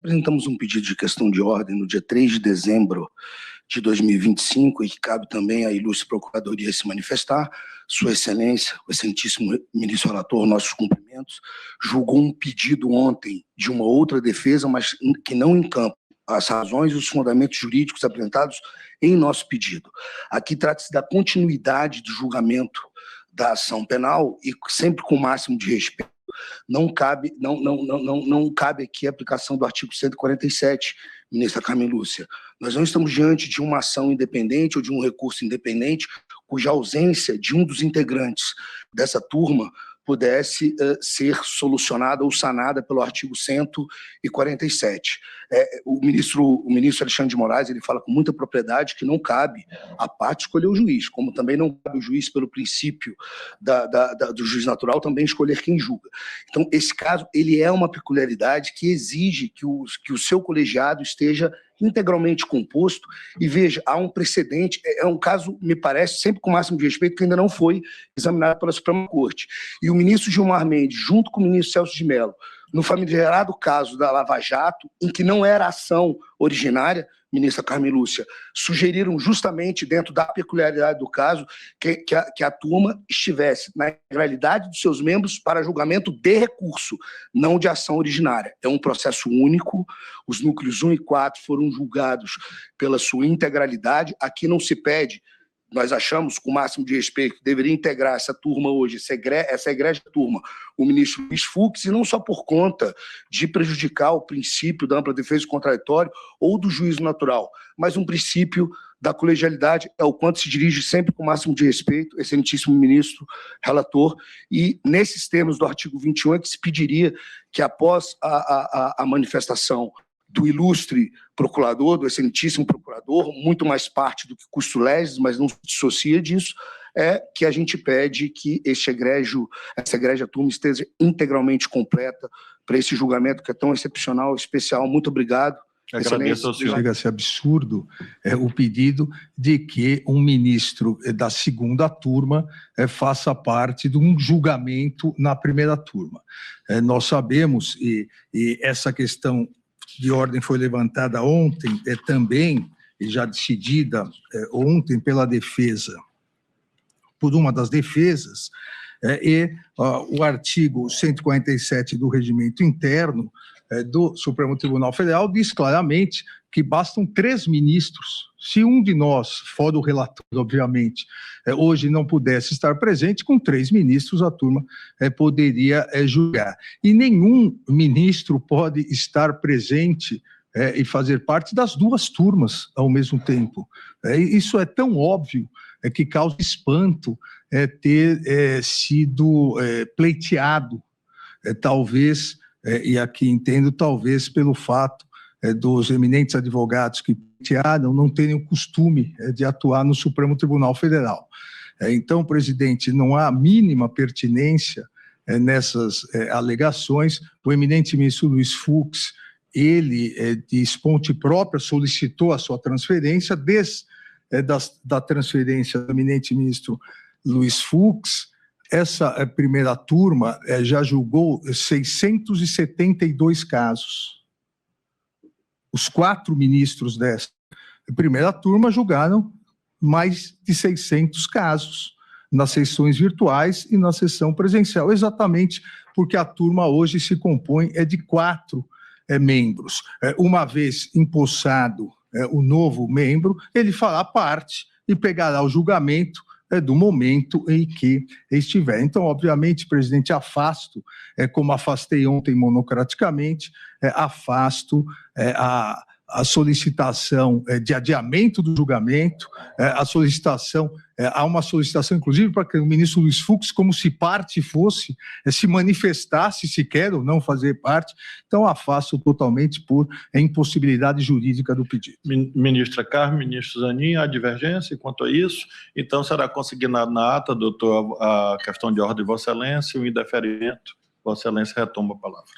Apresentamos um pedido de questão de ordem no dia 3 de dezembro de 2025 e que cabe também à ilustre Procuradoria se manifestar. Sua Excelência, o excelentíssimo ministro relator, nossos cumprimentos, julgou um pedido ontem de uma outra defesa, mas que não encampa as razões e os fundamentos jurídicos apresentados em nosso pedido. Aqui trata-se da continuidade do julgamento da ação penal e sempre com o máximo de respeito. Não cabe aqui a aplicação do artigo 147, ministra Carmen Lúcia. Nós não estamos diante de uma ação independente ou de um recurso independente cuja ausência de um dos integrantes dessa turma pudesse ser solucionada ou sanada pelo artigo 147. O ministro Alexandre de Moraes ele fala com muita propriedade que não cabe a parte escolher o juiz, como também não cabe o juiz, pelo princípio do juiz natural, também escolher quem julga. Então, esse caso ele é uma peculiaridade que exige que o seu colegiado esteja integralmente composto, e veja, há um precedente, é um caso, me parece, sempre com o máximo de respeito, que ainda não foi examinado pela Suprema Corte. E o ministro Gilmar Mendes, junto com o ministro Celso de Mello, no famigerado caso da Lava Jato, em que não era ação originária, ministra Carmen Lúcia, sugeriram justamente, dentro da peculiaridade do caso, que a turma estivesse na integralidade dos seus membros para julgamento de recurso, não de ação originária. É um processo único, os núcleos 1 e 4 foram julgados pela sua integralidade. Aqui não se pede, nós achamos, com o máximo de respeito, que deveria integrar essa turma hoje, essa egrégia turma, o ministro Luiz Fux, e não só por conta de prejudicar o princípio da ampla defesa do contraditório ou do juízo natural, mas um princípio da colegialidade, é o quanto se dirige sempre com o máximo de respeito, excelentíssimo ministro relator, e nesses termos do artigo 21 é que se pediria que após a manifestação do ilustre procurador, do excelentíssimo procurador, muito mais parte do que custo legis, mas não se dissocia disso, é que a gente pede que essa egrégia turma esteja integralmente completa para esse julgamento que é tão excepcional, especial. Muito obrigado. Agradeço ao senhor. Chega a ser absurdo o pedido de que um ministro da segunda turma faça parte de um julgamento na primeira turma. Nós sabemos, e essa questão de ordem foi levantada ontem, também, e já decidida ontem pela defesa, por uma das defesas, o artigo 147 do Regimento Interno do Supremo Tribunal Federal diz claramente que bastam 3 ministros. Se um de nós, fora o relator, obviamente, hoje não pudesse estar presente, com 3 ministros a turma poderia julgar. E nenhum ministro pode estar presente e fazer parte das 2 turmas ao mesmo tempo. Isso é tão óbvio que causa espanto ter sido pleiteado, talvez, e aqui entendo, talvez pelo fato dos eminentes advogados que pleitearam não terem o costume de atuar no Supremo Tribunal Federal. Então, presidente, não há a mínima pertinência nessas alegações. O eminente ministro Luiz Fux, ele, de esponte própria, solicitou a sua transferência. Desde da transferência do eminente ministro Luiz Fux, essa primeira turma já julgou 672 casos. Os 4 ministros dessa primeira turma julgaram mais de 600 casos nas sessões virtuais e na sessão presencial, exatamente porque a turma hoje se compõe de 4 membros. Uma vez empossado o novo membro, ele fará parte e pegará o julgamento do momento em que estiver. Então, obviamente, presidente, afasto, como afastei ontem monocraticamente, afasto a solicitação de adiamento do julgamento, a solicitação, há uma solicitação, inclusive, para que o ministro Luiz Fux, como se parte fosse, se manifestasse se quer ou não fazer parte. Então, afasto totalmente por impossibilidade jurídica do pedido. Ministra Carmen, ministro Zanin, há divergência quanto a isso? Então, será consignado na ata, doutor, a questão de ordem de Vossa Excelência e o indeferimento. Vossa Excelência retoma a palavra.